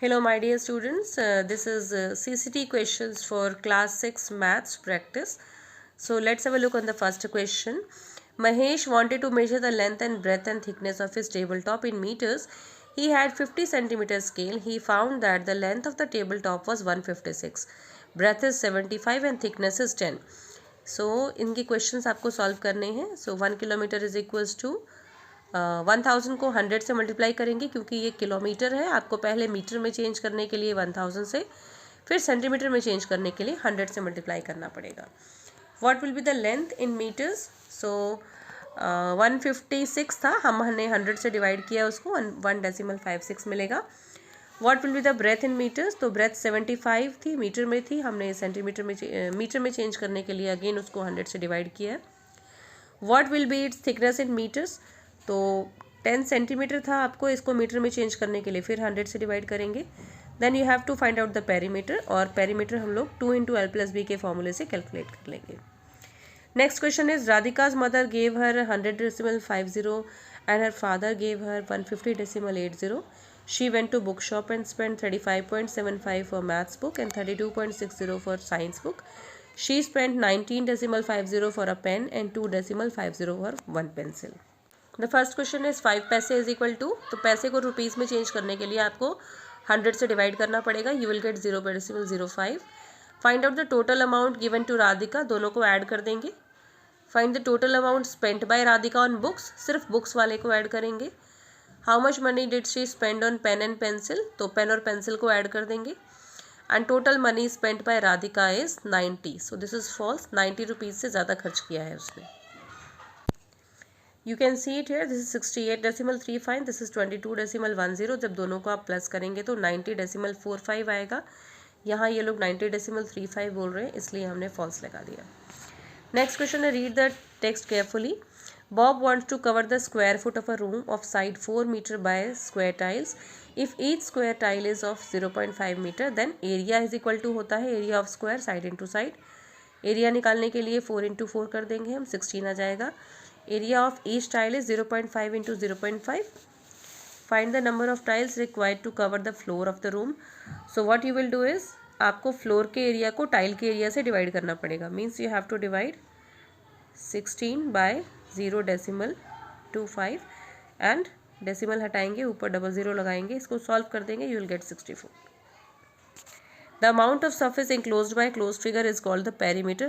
Hello my dear students, this is CCT questions for class 6 maths practice. So let's have a look on the first question. Mahesh wanted to measure the length and breadth and thickness of his tabletop in meters. He had 50 centimeter scale. He found that the length of the tabletop was 156, breadth is 75 and thickness is 10. So इनके questions आपको solve करने हैं. So 1 kilometer is equals to 1000 को 100 से multiply करेंगे क्योंकि ये kilometre है. आपको पहले मीटर में चेंज करने के लिए 1000 से, फिर सेंटीमीटर में चेंज करने के लिए 100 से मल्टीप्लाई करना पड़ेगा. What will be the length in metres? So 156 था, हमने 100 से डिवाइड किया उसको, 1.56 मिलेगा. What will be the breadth in metres? तो ब्रेथ 75 थी, मीटर में थी, हमने सेंटीमीटर में मीटर में चेंज करने के लिए अगेन उसको 100 से डिवाइड किया है. What will be its thickness in metres? तो 10 सेंटीमीटर था, आपको इसको मीटर में चेंज करने के लिए फिर 100 से डिवाइड करेंगे. Then you have to find out the perimeter, और पेरीमीटर हम लोग 2 इंटू एल प्लस बी के फॉर्मूले से कैलकुलेट कर लेंगे. Next question is Radhika's mother gave her 100.50 and her father gave her 150.80. She went to book shop and spend 35.75 for maths book and 32.60 for science book. She spend 19.50 for a pen and 2.50 for one pencil. The first question is 5 पैसे is equal to, तो पैसे को rupees में change करने के लिए आपको 100 से डिवाइड करना पड़ेगा. You will get 0.05. Find out the total amount given to Radhika, दोनों को ऐड कर देंगे. Find the total amount spent by Radhika on books, सिर्फ बुक्स वाले को ऐड करेंगे. How much money did she spend on pen and pencil, तो pen और पेंसिल को ऐड कर देंगे. And total money spent by Radhika is 90. So this is false, 90 rupees से ज़्यादा खर्च किया है उसने. You can see it here, this is 68.35, this is 22.10. जब दोनों को आप प्लस करेंगे तो 90.45 आएगा. यहाँ ये लोग 90.35 बोल रहे हैं, इसलिए हमने फॉल्स लगा दिया. नेक्स्ट क्वेश्चन है, read the text carefully. Bob wants to cover the square foot of a room of side 4 meter by square tiles. If each square tile is of 0.5 meter, then area is equal to होता है area of square side into side. Area निकालने के लिए 4 into 4 कर देंगे हम, 16 आ जाएगा. Area of each tile is 0.5 into 0.5. Find the number of tiles required to cover the floor of the room. So what you will do is, आपको floor के एरिया को टाइल के एरिया से डिवाइड करना पड़ेगा. Means you have to divide 16 by 0.25 and decimal हटाएंगे, ऊपर 00 लगाएंगे, इसको सॉल्व कर देंगे, you will get 64. The amount of surface enclosed by a closed figure is called the perimeter.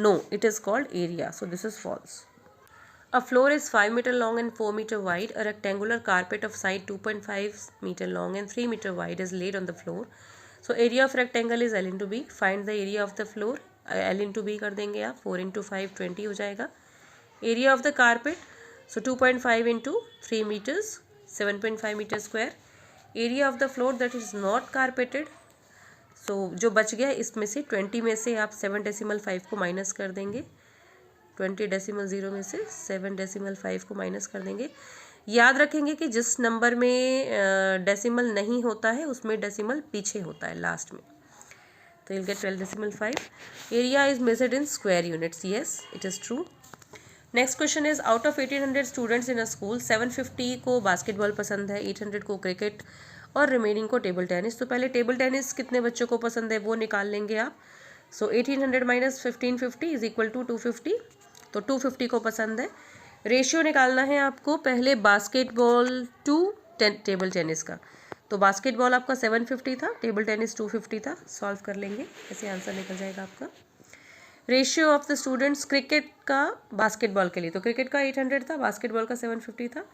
No, it is called area. So this is false. A floor is 5 meter long and 4 meter wide. A rectangular carpet of side 2.5 meter long and 3 meter wide is laid on the floor. So area of rectangle is L into B. Find the area of the floor. L into B कर देंगे आप, 4 into 5 20 हो जाएगा. Area of the carpet, so 2.5 into 3 meters, 7.5 meter square. Area of the floor that is not carpeted, सो जो बच गया इसमें से 20 में से आप 7.5 को माइनस कर देंगे. 20.0 में से 7.5 को माइनस कर देंगे. याद रखेंगे कि जिस नंबर में डेसिमल नहीं होता है उसमें डेसिमल पीछे होता है लास्ट में. तो you'll get 12.5. Area is measured in square units. Yes, it is true. Next question is, out of 1800 students in a school, 750 को बास्केटबॉल पसंद है, 800 को क्रिकेट और रिमेनिंग को टेबल टेनिस. तो पहले टेबल टेनिस कितने बच्चों को पसंद है वो निकाल लेंगे आप. सो 1800 माइनस 1550 इज इक्वल टू 250. तो 250 को पसंद है. रेशियो निकालना है आपको पहले बास्केटबॉल टू टेबल टेनिस का. तो बास्केटबॉल आपका 750 था, टेबल टेनिस 250 था. सॉल्व कर लेंगे, ऐसे आंसर निकल जाएगा आपका. Ratio of the students cricket का बास्केटबॉल के लिए, तो क्रिकेट का 800 था, बास्केटबॉल का 750 था.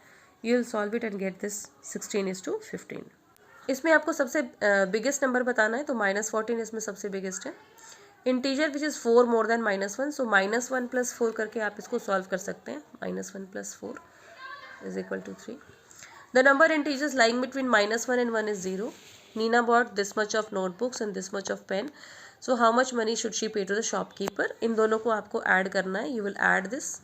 You will solve it and get this 16:15. इसमें आपको सबसे बिगेस्ट नंबर बताना है, तो -14 इसमें सबसे बिगेस्ट है. Integer which is 4 more than -1, सो -1 + 4 करके आप इसको सॉल्व कर सकते हैं. -1 + 4 is equal to 3. The number integers lying between -1 and 1 is 0. Neena bought this much of notebooks and this much of pen. So how much money should she pay to the shopkeeper. इन दोनों को आपको add करना है. You will add this.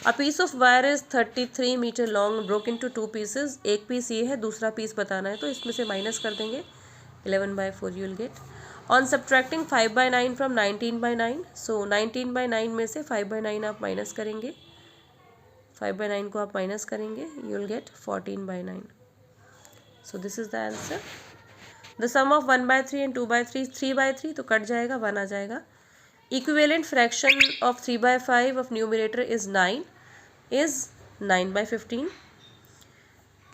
A piece of wire is 33 meter long, broke into 2 pieces. एक piece ये है, दूसरा पीस बताना है, तो इसमें से माइनस कर देंगे. 11/4 you will get. On subtracting 5/9 from 19/9, so 19/9 में से 5/9 आप माइनस करेंगे. 5/9 को आप माइनस करेंगे, you will get 14/9. So this is the answer. The sum of 1/3 and 2/3 3/3, तो कट जाएगा, 1 आ जाएगा. Equivalent fraction of 3/5 of numerator is 9 9/15.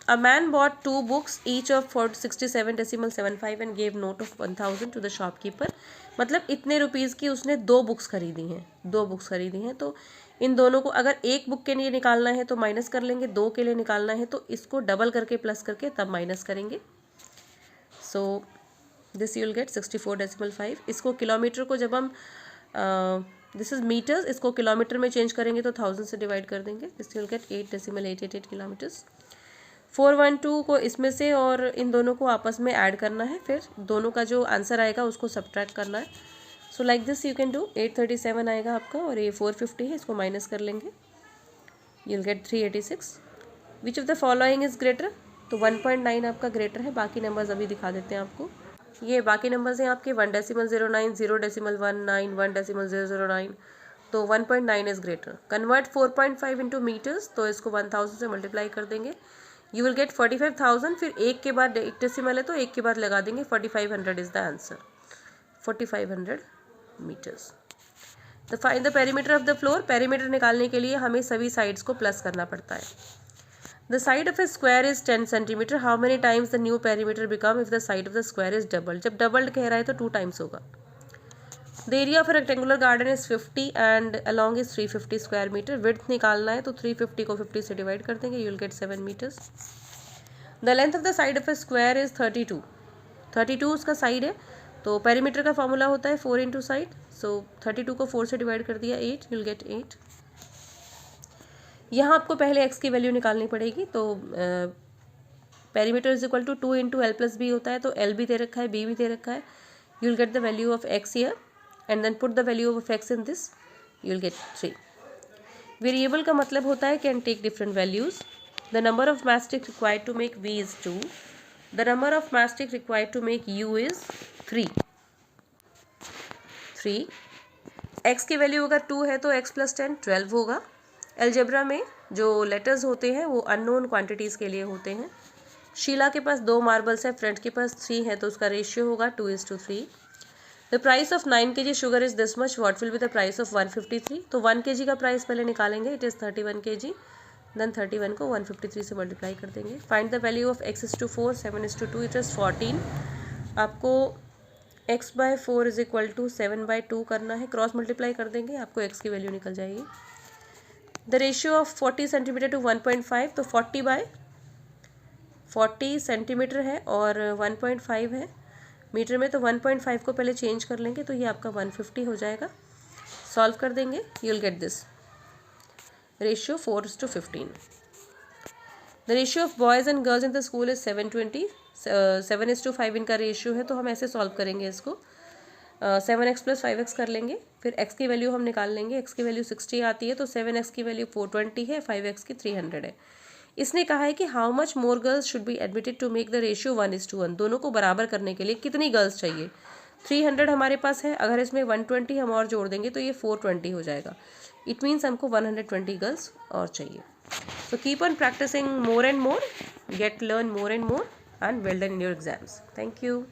A man bought 2 books each of 67.75 and gave note of 1000 to the shopkeeper. मतलब इतने rupees की उसने 2 books खरीदी हैं, 2 बुक्स खरीदी हैं. तो इन दोनों को अगर एक बुक के लिए निकालना है तो माइनस कर लेंगे, 2 के लिए निकालना है तो इसको डबल करके प्लस करके तब माइनस करेंगे. So this you will gate 64.5. इसको किलोमीटर को जब हम दिस इज मीटर्स, इसको किलोमीटर में चेंज करेंगे तो 1000 से डिवाइड कर देंगे. This you will gate 8.888 kilometres. 412 को इसमें से और इन दोनों को आपस में ऐड करना है, फिर दोनों का जो आंसर आएगा उसको सब्ट्रैक्ट करना है. So like this you can do. 837 आएगा आपका और ये 450 है, इसको माइनस कर लेंगे. You will gate 386. Which of the following is greater? तो 1.9 आपका ग्रेटर है. बाकी नंबर्स अभी दिखा देते हैं आपको. ये बाकी नंबर्स हैं आपके 1.09, 0.19, 1.009. तो 1.9 is greater. Convert 4.5 into metres, तो इसको 1000 से मल्टीप्लाई कर देंगे. You will get 45,000. फिर एक के बाद एक डेसिमल है तो एक के बाद लगा देंगे. 4500 is the answer. 4500 metres. The find the perimeter of the floor. Perimeter निकालने के लिए हमें सभी साइड्स को प्लस करना पड़ता है. The side of a square is 10 centimetre. How many times the new perimeter become if the side of the square is double. जब डबल्ड कह रहा है तो 2 टाइम्स होगा. The area of a rectangular garden is 50 and along is 350 square metre. Width निकालना है तो 350 को 50 से डिवाइड कर देंगे. You will get 7 metres. The length of the side of a square is 32. 32 उसका साइड है, तो पेरीमीटर का फॉर्मूला होता है 4 इंटू साइड. सो 32 को 4 से डिवाइड कर दिया 8. You will gate 8. यहाँ आपको पहले x की वैल्यू निकालनी पड़ेगी. तो perimeter is equal to 2 into L plus B होता है, तो एल भी दे रखा है, बी भी दे रखा है. You will get the value of x here and then put the value of x in this. You will get 3. Variable का मतलब होता है can take different values. The number of mastic required to make v is 2. The number of mastic required to make u is 3. x की value अगर 2 है तो x plus 10 12 होगा. Algebra में जो लेटर्स होते हैं वो अननोन क्वांटिटीज़ के लिए होते हैं. शीला के पास 2 मार्बल्स है, फ्रेंड के पास 3 है, तो उसका रेशियो होगा 2:3. The price of 9 kg sugar is this much. What will be the price of 153. तो 1 kg का प्राइस पहले निकालेंगे. It is 31 kg. देन 31 को 153 से मल्टीप्लाई कर देंगे. Find the value of x/4, 7/2. It is 14. आपको x/4 इज इक्वल टू 7/2 करना है. क्रॉस मल्टीप्लाई कर देंगे, आपको x की वैल्यू निकल जाएगी. The ratio of 40 centimetre to 1.5. तो 40 सेंटीमीटर है और 1.5 है मीटर में, तो 1.5 को पहले चेंज कर लेंगे तो ये आपका 150 हो जाएगा. सॉल्व कर देंगे. You will get this ratio 4:15. The ratio of boys and girls in the school is 7:20. 7:5 इनका रेशियो है, तो हम ऐसे सॉल्व करेंगे इसको. 7x + 5x कर लेंगे. फिर x की वैल्यू हम निकाल लेंगे. x की वैल्यू 60 आती है, तो 7x की वैल्यू 420 है, 5x की 300 है. इसने कहा है कि how much more girls should be admitted to make the ratio 1:1. दोनों को बराबर करने के लिए कितनी गर्ल्स चाहिए. 300 हमारे पास है, अगर इसमें 120 हम और जोड़ देंगे तो ये 420 हो जाएगा. इट मीन्स हमको 120 गर्ल्स और चाहिए. So keep on practising more and more, get learn more and more, and well done in your exams. Thank you.